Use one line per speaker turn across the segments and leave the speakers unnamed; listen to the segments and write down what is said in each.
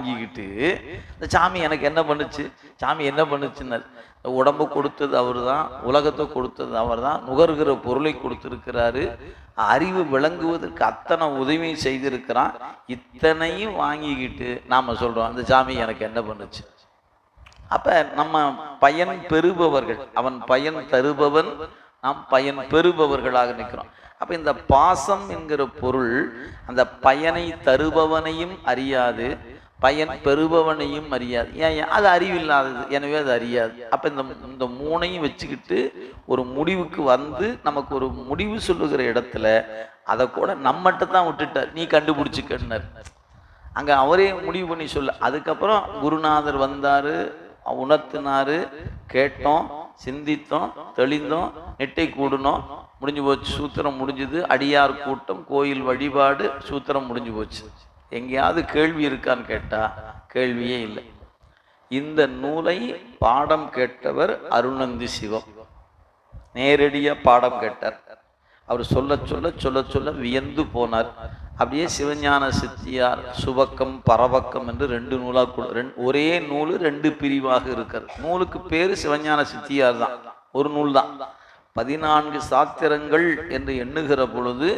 வாங்கிக்கிட்டு இந்த சாமி எனக்கு என்ன பண்ணுச்சு, சாமி என்ன பண்ணுச்சுன்னு, உடம்பு கொடுத்தது அவர் தான், உலகத்தை கொடுத்தது அவர் தான், நுகர்கிற பொருளை கொடுத்துருக்கிறாரு, அறிவு விளங்குவதற்கு அத்தனை உதவி செய்திருக்கிறான். இத்தனையும் வாங்கிக்கிட்டு நாம் சொல்கிறோம் அந்த சாமி எனக்கு என்ன பண்ணுச்சு. அப்போ நம்ம பயன் பெறுபவர்கள், அவன் பயன் தருபவன், நாம் பயன் பெறுபவர்களாக நிற்கிறோம். அப்போ இந்த பாசம் என்கிற பொருள் அந்த பயனை தருபவனையும் அறியாது, பயன் பெறுபவனையும் அறியாது. ஏன்? அது அறிவில்லாதது, எனவே அது அறியாது. அப்போ இந்த மூணையும் வச்சுக்கிட்டு ஒரு முடிவுக்கு வந்து நமக்கு ஒரு முடிவு சொல்லுகிற இடத்துல அதை கூட நம்மகிட்ட தான் விட்டுட்டார், நீ கண்டுபிடிச்சிக்கன்னார். அங்கே அவரே முடிவு பண்ணி சொல்ல. அதுக்கப்புறம் குருநாதர் வந்தார், உணர்த்தினார், கேட்டோம், சிந்தித்தோம், தெளிந்தோம், நெட்டை கூடணும், முடிஞ்சு போச்சு, சூத்திரம் முடிஞ்சுது. அடியார் கூட்டம், கோயில் வழிபாடு, சூத்திரம் முடிஞ்சு போச்சு. எங்கேயாவது கேள்வி இருக்கான்னு கேட்டால் கேள்வியே இல்லை. இந்த நூலை பாடம் கேட்டவர் அருணந்தி சிவம், நேரடியாக பாடம் கேட்டார். அவர் சொல்ல சொல்ல சொல்ல சொல்ல வியந்து போனார். அப்படியே சிவஞான சித்தியார் சுபக்கம் பரவக்கம் என்று 2 நூலாக, ஒரே நூல் 2 பிரிவாக இருக்கிறது. நூலுக்கு பேர் சிவஞான சித்தியார் தான், ஒரு நூல் தான். 14 சாத்திரங்கள் என்று எண்ணுகிற பொழுது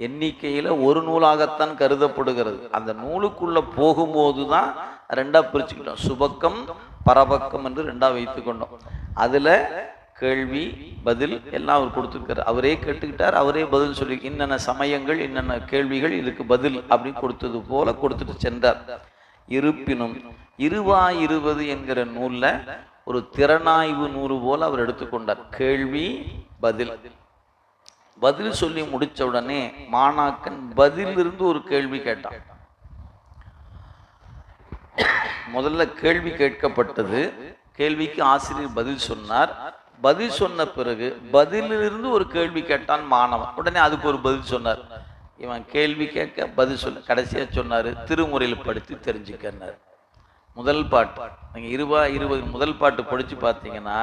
எண்ணிக்கையில் ஒரு நூலாகத்தான் கருதப்படுகிறது. அந்த நூலுக்குள்ள போகும்போது தான் 2ஆக பிரிச்சுக்கிட்டோம். சுபக்கம் பரபக்கம் என்று 2ஆக வைத்து கொண்டோம். அதில் கேள்வி பதில் எல்லாம் அவர் கொடுத்துருக்காரு. அவரே கேட்டுக்கிட்டார், அவரே பதில் சொல்லி என்னென்ன சமயங்கள் என்னென்ன கேள்விகள் இதுக்கு பதில் அப்படின்னு கொடுத்தது போல கொடுத்துட்டு சென்றார். இருப்பினும் 20 என்கிற நூலில் ஒரு திறனாய்வு நூறு போல அவர் எடுத்துக்கொண்டார். கேள்வி பதில், பதில் சொல்லி முடிச்ச உடனே மாணாக்கன் பதிலிருந்து ஒரு கேள்வி கேட்டான். முதல்ல கேள்வி கேட்கப்பட்டது, கேள்விக்கு ஆசிரியர் பதில் சொன்னார். பதில் சொன்ன பிறகு பதிலிருந்து ஒரு கேள்வி கேட்டான் மாணவன். உடனே அதுக்கு ஒரு பதில் சொன்னார். இவன் கேள்வி கேட்க பதில் சொல்ல கடைசியாக சொன்னார், திருமுறையில் படித்து தெரிஞ்சுக்கன்னார். முதல் பாட்டு நீங்கள் 20 முதல் பாட்டு படித்து பார்த்தீங்கன்னா,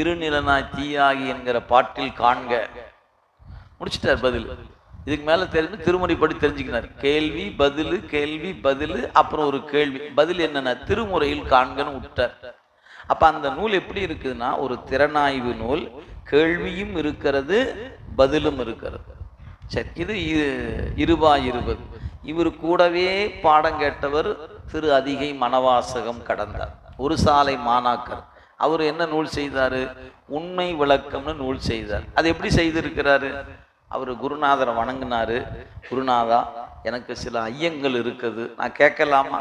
இருநிலனாய் தீயாகி என்கிற பாட்டில் காண்க முடிச்சிட்டார் பதில். இதுக்கு மேலே தெரிஞ்சு திருமுறை படி தெரிஞ்சுக்கினார். கேள்வி பதில், கேள்வி பதில், அப்புறம் ஒரு கேள்வி பதில் என்னென்ன திருமுறையில் காண்கன்னு விட்டார். அப்போ அந்த நூல் எப்படி இருக்குதுன்னா ஒரு திறனாய்வு நூல், கேள்வியும் இருக்கிறது பதிலும் இருக்கிறது. சரி, இது 20. இவர் கூடவே பாடம் கேட்டவர் திரு அதிகை மணவாசகம் கடந்தார், ஒரு சாலை மாணாக்கர். அவர் என்ன நூல் செய்தார்? உண்மை விளக்கம்னு நூல் செய்தார். அது எப்படி செய்திருக்கிறாரு? அவர் குருநாதரை வணங்கினார். குருநாதா, எனக்கு சில ஐயங்கள் இருக்குது, நான் கேட்கலாமா?